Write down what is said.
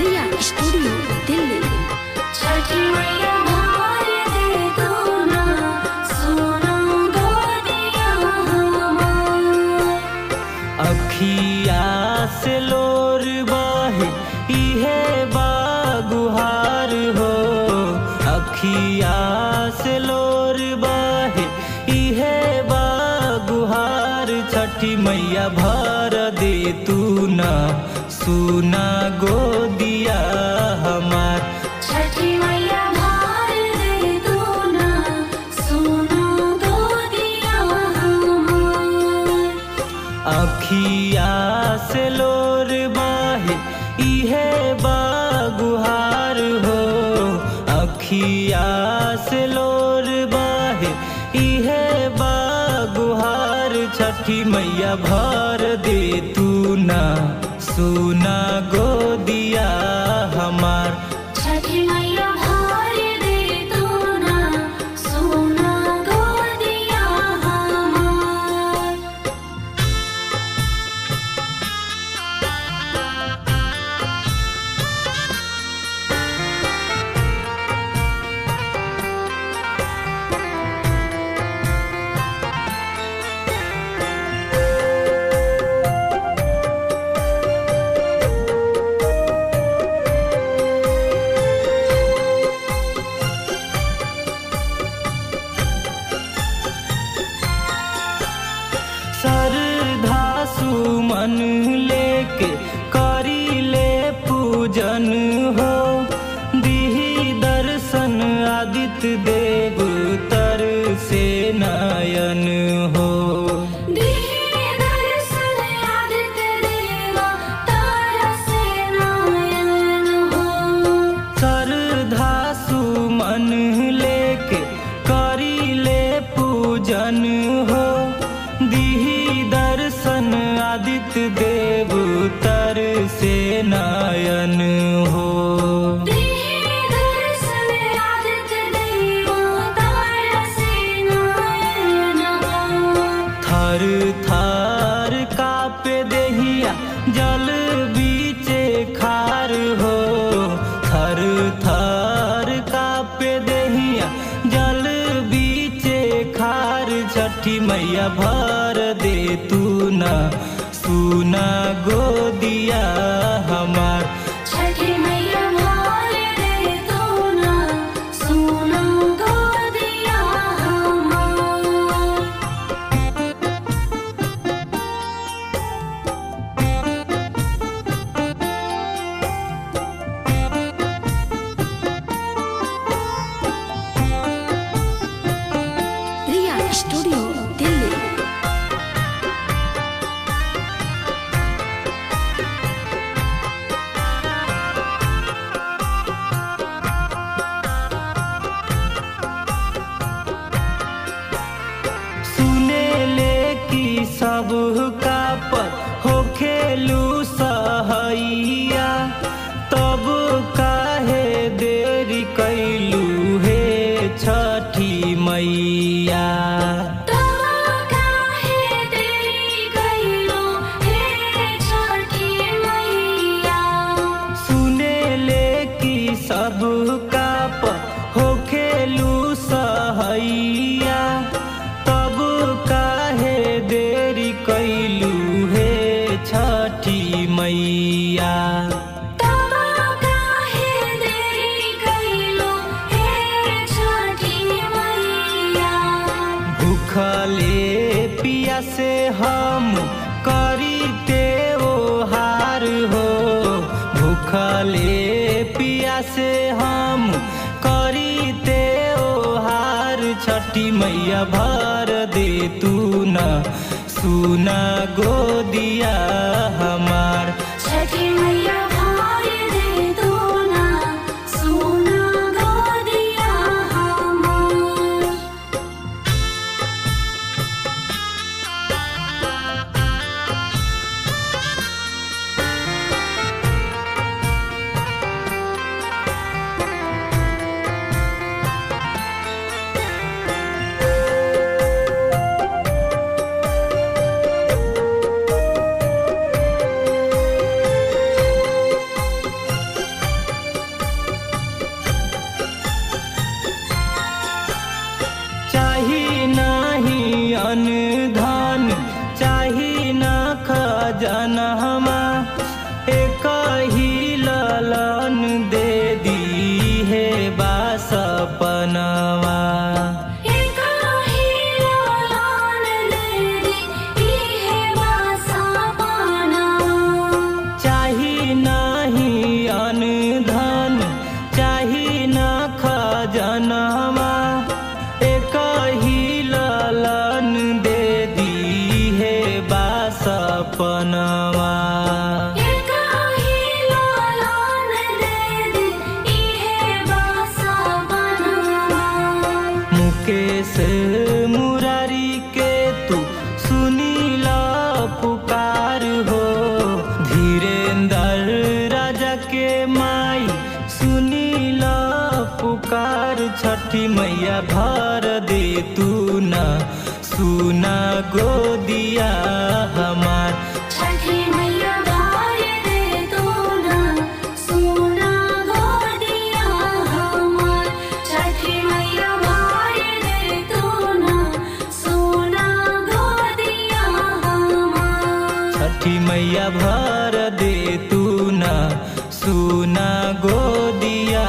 रिया studio Delhi. छठी मैया भार दे दो ना, सोना गोदिया हमार। अखिया से लोर बहे इहे बागुहार हो, अखिया से लोर बहे इहे बागुहार। छठी मैया भर दे तू ना, सुना गोदिया हमार। छठी मैया भार दे दो ना, सोना गोदिया हमार। अखिया से लोर बहे इहे बागुहार हो, अखिया से लोर बहे इहे बागुहार। छठी मैया भर दे तू ना, सुना गोदिया हमार। छठी मैया भार दे दो ना, सोना गोदिया हमार। श्रद्धा सुमन लेके करी ले पूजन हो, दिही दर्शन आदित्य देव तर से नयन हो। दिही दर्शन आदित्य देवा तारा से नयन हो। श्रद्धा सुमन लेके करी ले पूजन हो, दिही दर्शन आदित्य देव तर से नयन हो। दिही दर्शन आदित्य देवा तारा से नयन हो। थर थर कापे देहिया जल बीचे खार हो, थर थर कापे देहिया जल बीचे खार। छठी मैया भर दे तू ना, सुना गोदिया हमार। छठी मैया भार दे दो ना, सोना गोदिया हमार। रिया स्टूडियो दिल्ली। सुने ले कि सब का पर हो खेलू सहैया, तब काहे देरी कैलू हे छठी मैया। तब काहे देरी कैलो हे छठी मैया। सुने ले कि सब का पर हो खेलू सहैया, तब काहे देरी कैलू हे छठी मैया। तब काहे देरी कैलो हे छठी मैया। भूखले पिया से हम करीते ओ हार हो, भूखले पिया से हम करीते ओ हार। छठी मैया भर दे तू ना, सुना गोदिया हमार। छठी मैया भार दे दो ना, सोना गोदिया हमार। मुकेश मुरारी के तू सुनीला पुकार हो। धीरेन्द्र राजा के माई सुनीला पुकार। छठी मैया भर दे तू ना सुना गोदिया हमार। छठी मैया भर दे तू ना सुना गोदिया हमार। छठी मैया भर दे तू ना सुना गोदिया हमार। छठी मैया भर दे तू ना सुना गोदिया